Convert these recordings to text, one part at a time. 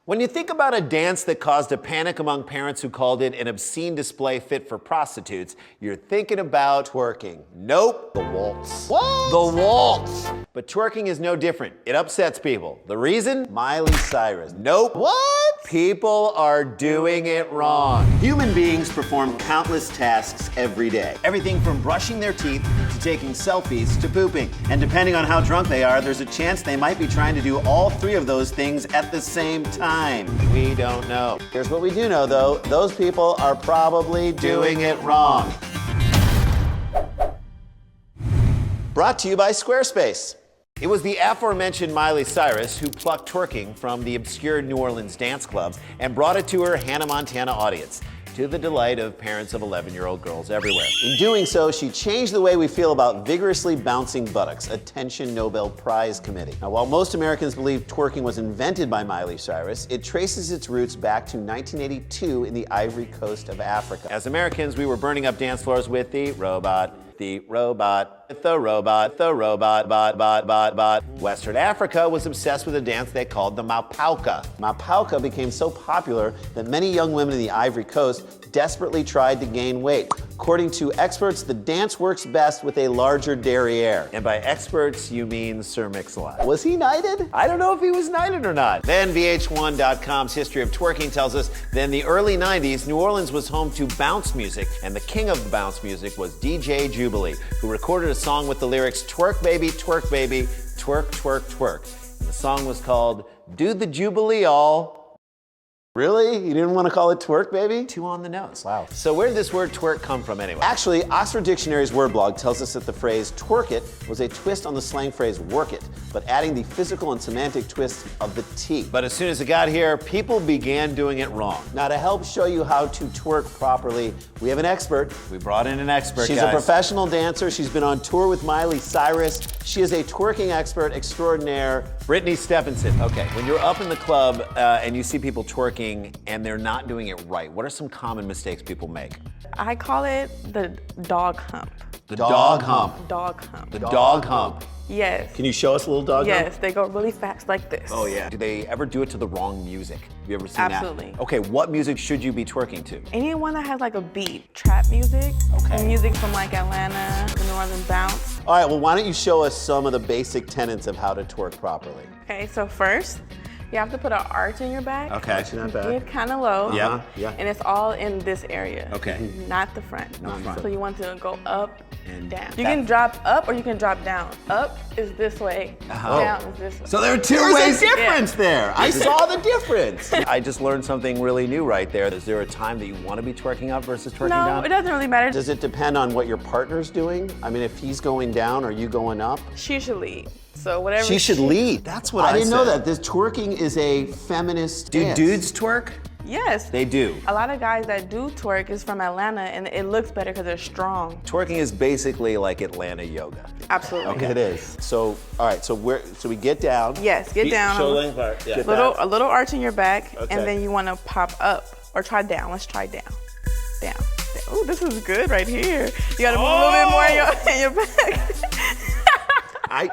When you think about a dance that caused a panic among parents who called it an obscene display fit for prostitutes, you're thinking about twerking. Nope. The waltz. What? The waltz. But twerking is no different. It upsets people. The reason? Miley Cyrus. Nope. What? People are doing it wrong. Human beings perform countless tasks every day. Everything from brushing their teeth to taking selfies to pooping. And depending on how drunk they are, there's a chance they might be trying to do all three of those things at the same time. We don't know. Here's what we do know, though. Those people are probably doing it wrong. Brought to you by Squarespace. It was the aforementioned Miley Cyrus who plucked twerking from the obscure New Orleans dance clubs and brought it to her Hannah Montana audience, to the delight of parents of 11-year-old girls everywhere. In doing so, she changed the way we feel about vigorously bouncing buttocks. Attention Nobel Prize Committee. Now, while most Americans believe twerking was invented by Miley Cyrus, it traces its roots back to 1982 in the Ivory Coast of Africa. As Americans, we were burning up dance floors with the robot, the robot, the robot, the robot, bot. Western Africa was obsessed with a dance they called the mapauka. Mapauka became so popular that many young women in the Ivory Coast desperately tried to gain weight. According to experts, the dance works best with a larger derriere. And by experts, you mean Sir Mix-a-Lot. Was he knighted? I don't know if he was knighted or not. Then VH1.com's history of twerking tells us that in the early 90s, New Orleans was home to bounce music, and the king of the bounce music was DJ Jubilee, who recorded a song with the lyrics, twerk baby, twerk, twerk, twerk. And the song was called Do the Jubilee All. Really? You didn't want to call it twerk, baby? Too on the nose. Wow. So where did this word twerk come from anyway? Actually, Oxford Dictionary's word blog tells us that the phrase twerk it was a twist on the slang phrase work it, but adding the physical and semantic twist of the T. But as soon as it got here, people began doing it wrong. Now, to help show you how to twerk properly, we have an expert. We brought in an expert, She's guys. a professional dancer. She's been on tour with Miley Cyrus. She is a twerking expert extraordinaire. Brittany Stephenson. Okay, when you're up in the club and you see people twerking and they're not doing it right, what are some common mistakes people make? I call it the dog hump. The dog hump. Dog hump. The dog hump. Yes. Can you show us a little dog hump? Yes, they go really fast like this. Oh yeah. Do they ever do it to the wrong music? Have you ever seen Absolutely. that? Okay, what music should you be twerking to? Anyone that has like a beat, trap music, Okay. and music from like Atlanta, the New Orleans bounce. All right, well, why don't you show us some of the basic tenets of how to twerk properly? Okay, so first, you have to put an arch in your back. Okay. Arching that back. Get kind of low. Yeah. Yeah. And it's all in this area. Okay. Not the front. Not front. So you want to go up And down. that- You can drop up or you can drop down. Up is this way. Down is this way. So there are two There's ways. a difference there. I saw the difference. I just learned something really new right there. Is there a time that you want to be twerking up versus twerking No, down? it doesn't really matter. Does it depend on what your partner's doing? I mean, if he's going down, are you going up? She should lead. So whatever. She should lead. That's what I didn't know said. that. This twerking is a feminist Do dance. dudes twerk? Yes. They do. A lot of guys that do twerk is from Atlanta, and it looks better because they're strong. Twerking is basically like Atlanta yoga. Absolutely. Okay, it is. So, all right. So we get down. Yes. Get down. Shoulder length apart. Yeah. Get A little arch in your back, Okay. and then you want to pop up or try down. Let's try down. Down. Oh, this is good right here. You got to move a little bit more in your back.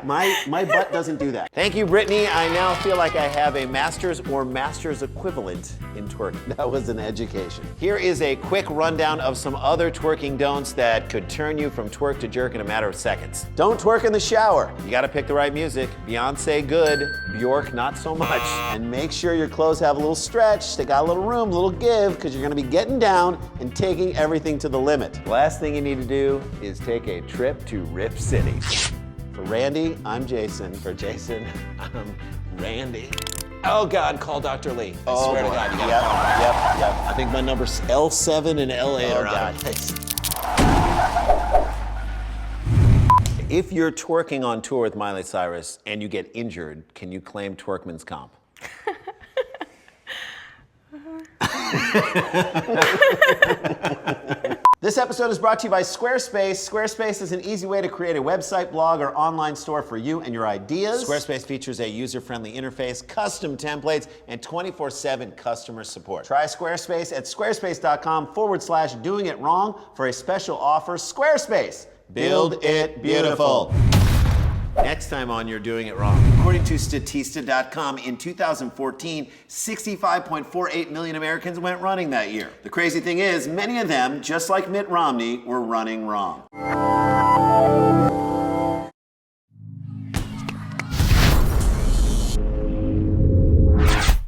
My butt doesn't do that. Thank you, Brittany. I now feel like I have a master's or master's equivalent in twerking. That was an education. Here is a quick rundown of some other twerking don'ts that could turn you from twerk to jerk in a matter of seconds. Don't twerk in the shower. You gotta pick the right music. Beyonce, good. Bjork, not so much. And make sure your clothes have a little stretch. They got a little room, a little give, because you're gonna be getting down and taking everything to the limit. Last thing you need to do is take a trip to Rip City. For Randy, I'm Jason. For Jason, I'm Randy. Oh God, call Dr. Lee. I Oh, swear boy. to God, you gotta Yep, call him. yep. I think my number's L7 and L8 Oh, are out God. of place. If you're twerking on tour with Miley Cyrus and you get injured, can you claim twerkman's comp? This episode is brought to you by Squarespace. Squarespace is an easy way to create a website, blog, or online store for you and your ideas. Squarespace features a user-friendly interface, custom templates, and 24/7 customer support. Try Squarespace at squarespace.com/doing it wrong for a special offer. Squarespace. Build it beautiful. Next time on, you're doing it wrong. According to Statista.com, in 2014, 65.48 million Americans went running that year. The crazy thing is, many of them, just like Mitt Romney, were running wrong.